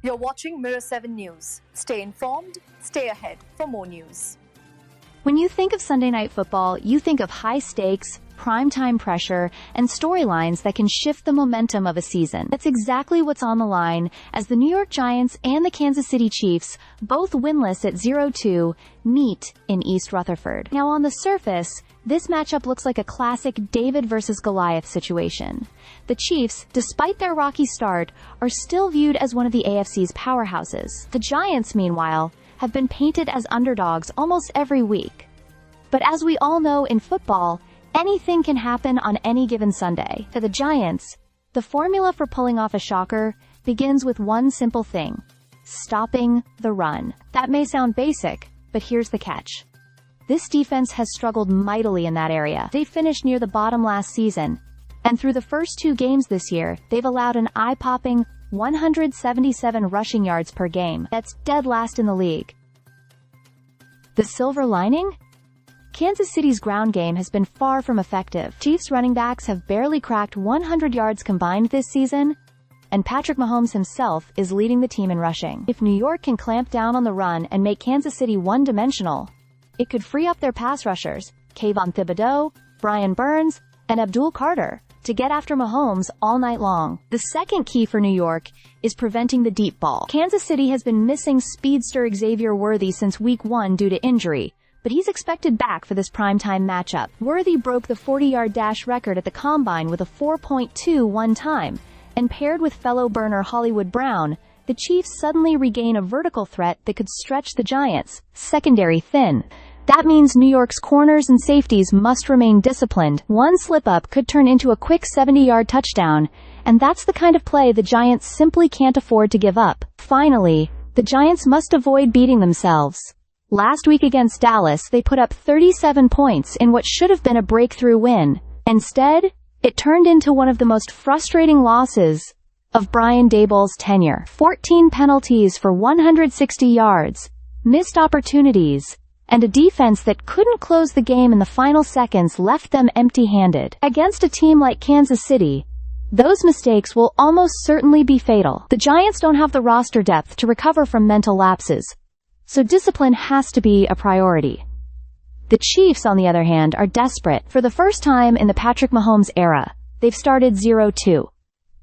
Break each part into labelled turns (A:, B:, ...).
A: You're watching Mirror 7 News. Stay informed, stay ahead for more news.
B: When you think of Sunday Night Football, you think of high stakes, primetime pressure, and storylines that can shift the momentum of a season. That's exactly what's on the line as the New York Giants and the Kansas City Chiefs, both winless at 0-2, meet in East Rutherford. Now on the surface, this matchup looks like a classic David versus Goliath situation. The Chiefs, despite their rocky start, are still viewed as one of the AFC's powerhouses. The Giants, meanwhile, have been painted as underdogs almost every week. But as we all know in football, anything can happen on any given Sunday. For the Giants, the formula for pulling off a shocker begins with one simple thing: stopping the run. That may sound basic, but here's the catch. This defense has struggled mightily in that area. They finished near the bottom last season, and through the first 2 games this year, they've allowed an eye-popping 177 rushing yards per game. That's dead last in the league. The silver lining? Kansas City's ground game has been far from effective. Chiefs running backs have barely cracked 100 yards combined this season, and Patrick Mahomes himself is leading the team in rushing. If New York can clamp down on the run and make Kansas City one-dimensional, it could free up their pass rushers, Kayvon Thibodeau, Brian Burns, and Abdul Carter, to get after Mahomes all night long. The second key for New York is preventing the deep ball. Kansas City has been missing speedster Xavier Worthy since Week 1 due to injury, but he's expected back for this primetime matchup. Worthy broke the 40-yard dash record at the Combine with a 4.21 time, and paired with fellow burner Hollywood Brown, the Chiefs suddenly regain a vertical threat that could stretch the Giants' secondary thin. That means New York's corners and safeties must remain disciplined. One slip-up could turn into a quick 70-yard touchdown, and that's the kind of play the Giants simply can't afford to give up. Finally, the Giants must avoid beating themselves. Last week against Dallas, they put up 37 points in what should have been a breakthrough win. Instead, it turned into one of the most frustrating losses of Brian Daboll's tenure. 14 penalties for 160 yards, missed opportunities, and a defense that couldn't close the game in the final seconds left them empty-handed. Against a team like Kansas City, those mistakes will almost certainly be fatal. The Giants don't have the roster depth to recover from mental lapses, so discipline has to be a priority. The Chiefs, on the other hand, are desperate. For the first time in the Patrick Mahomes era, they've started 0-2.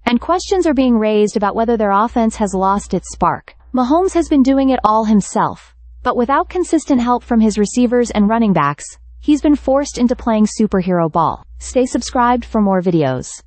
B: And questions are being raised about whether their offense has lost its spark. Mahomes has been doing it all himself, but without consistent help from his receivers and running backs, he's been forced into playing superhero ball. Stay subscribed for more videos.